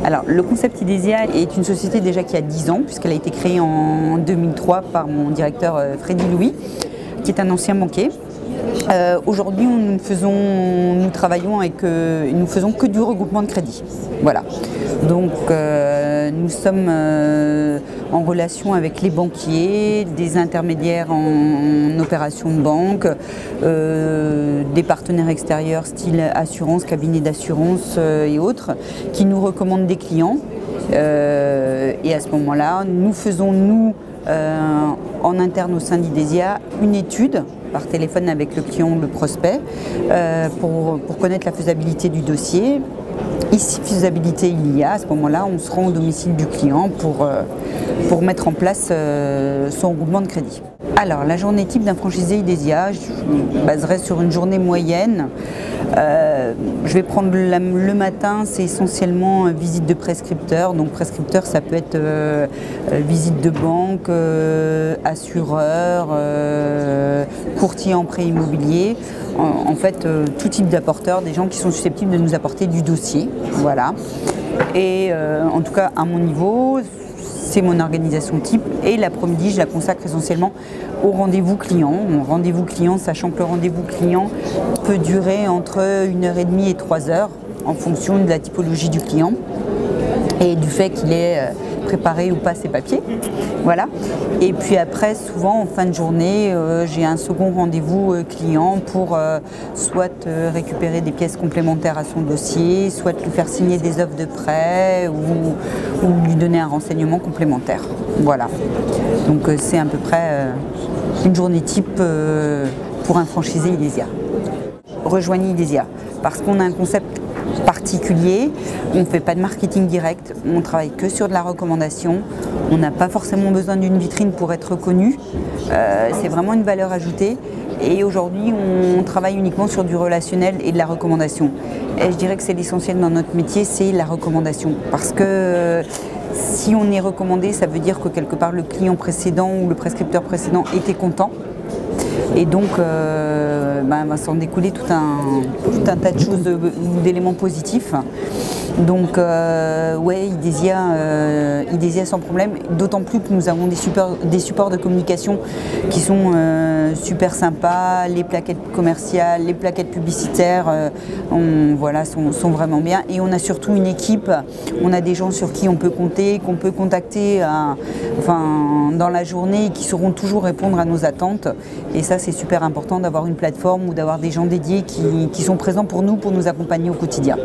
Alors, le concept Idesia est une société déjà qui a 10 ans, puisqu'elle a été créée en 2003 par mon directeur Freddy Louis, qui est un ancien banquier. Aujourd'hui, nous faisons que du regroupement de crédit. Voilà. Donc, nous sommes en relation avec les banquiers, des intermédiaires en opération de banque, des partenaires extérieurs style assurance, cabinet d'assurance et autres, qui nous recommandent des clients. Et à ce moment-là, nous faisons, en interne au sein d'Idesia, une étude par téléphone avec le client ou le prospect pour connaître la faisabilité du dossier. Et si faisabilité il y a, à ce moment-là, on se rend au domicile du client pour mettre en place son regroupement de crédit. Alors, la journée type d'un franchisé Idesia, je me baserai sur une journée moyenne. Je vais prendre le matin, c'est essentiellement visite de prescripteur. Donc prescripteur, ça peut être visite de banque, assureur, courtier en prêt immobilier. En fait, tout type d'apporteurs, des gens qui sont susceptibles de nous apporter du dossier. Voilà. Et en tout cas, à mon niveau, c'est mon organisation type. Et l'après-midi, je la consacre essentiellement au rendez-vous client. Rendez-vous client, sachant que le rendez-vous client peut durer entre 1h30 et 3 heures en fonction de la typologie du client et du fait qu'il ait préparé ou pas ses papiers. Voilà. Et puis après, souvent en fin de journée, j'ai un second rendez-vous client pour soit récupérer des pièces complémentaires à son dossier, soit lui faire signer des offres de prêt ou lui donner un renseignement complémentaire. Voilà. Donc c'est à peu près une journée type pour un franchisé Idesia. Rejoignez Idesia parce qu'on a un concept particulier, on ne fait pas de marketing direct, on travaille que sur de la recommandation, on n'a pas forcément besoin d'une vitrine pour être reconnu, c'est vraiment une valeur ajoutée et aujourd'hui on travaille uniquement sur du relationnel et de la recommandation. Et je dirais que c'est l'essentiel dans notre métier, c'est la recommandation parce que si on est recommandé, ça veut dire que quelque part le client précédent ou le prescripteur précédent était content. Et donc, va s'en découler tout un tas de choses, d'éléments positifs. Donc, ouais, Idesia sans problème. D'autant plus que nous avons des supports de communication qui sont super sympas. Les plaquettes commerciales, les plaquettes publicitaires, voilà, sont vraiment bien. Et on a surtout une équipe. On a des gens sur qui on peut compter, qu'on peut contacter dans la journée et qui sauront toujours répondre à nos attentes. Et ça, c'est super important d'avoir une plateforme ou d'avoir des gens dédiés qui sont présents pour nous accompagner au quotidien.